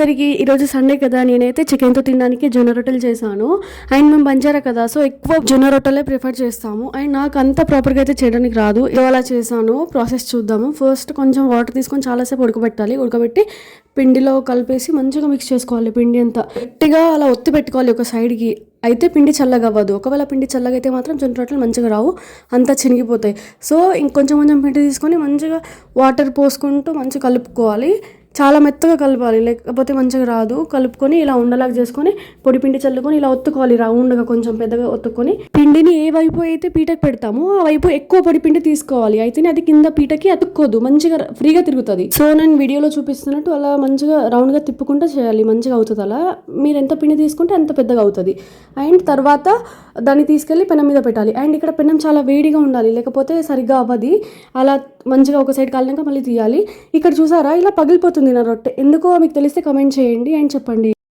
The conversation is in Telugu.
అందరికీ ఈరోజు సండే కదా, నేనైతే చికెన్తో తినడానికి జొన్న రొట్టెలు చేశాను. అండ్ మేము బంజారా కదా, సో ఎక్కువ జొన్న రొట్టెలే ప్రిఫర్ చేస్తాము. అండ్ నాకు అంత ప్రాపర్గా అయితే చేయడానికి రాదు. ఇలా చేశాను, ప్రాసెస్ చూద్దాము. ఫస్ట్ కొంచెం వాటర్ తీసుకొని చాలాసేపు ఉడకబెట్టాలి. ఉడకబెట్టి పిండిలో కలిపేసి మంచిగా మిక్స్ చేసుకోవాలి. పిండి అంతా గట్టిగా అలా ఒత్తి పెట్టుకోవాలి ఒక సైడ్కి. అయితే పిండి చల్లగా అవ్వదు. ఒకవేళ పిండి చల్లగా అయితే మాత్రం జొన్న రొట్టెలు మంచిగా రావు, అంతా చినిగిపోతాయి. సో ఇంకొంచెం కొంచెం పిండి తీసుకొని మంచిగా వాటర్ పోసుకుంటూ మంచిగా కలుపుకోవాలి. చాలా మెత్తగా కలపాలి, లేకపోతే మంచిగా రాదు. కలుపుకొని ఇలా ఉండలాగా చేసుకొని పొడి పిండి చల్లుకొని ఇలా ఒత్తుకోవాలి. రౌండ్గా కొంచెం పెద్దగా ఒత్తుకొని పిండిని ఏ వైపు అయితే పీటకు పెడతామో ఆ వైపు ఎక్కువ పొడి పిండి తీసుకోవాలి. అయితేనే అది కింద పీటకి అతుక్కోదు, మంచిగా ఫ్రీగా తిరుగుతుంది. సో నేను వీడియోలో చూపిస్తున్నట్టు అలా మంచిగా రౌండ్గా తిప్పుకుంటూ చేయాలి, మంచిగా అవుతుంది. అలా మీరు ఎంత పిండి తీసుకుంటే అంత పెద్దగా అవుతుంది. అండ్ తర్వాత దాన్ని తీసుకెళ్ళి పెనం మీద పెట్టాలి. అండ్ ఇక్కడ పెనం చాలా వేడిగా ఉండాలి, లేకపోతే సరిగ్గా అవ్వది. అలా మంచిగా ఒక సైడ్ కాలినాక మళ్ళీ తీయాలి. ఇక్కడ చూసారా, ఇలా పగిలిపోతుంది నా రొట్టె. ఎందుకో మీకు తెలిస్తే కమెంట్ చేయండి అండ్ చెప్పండి.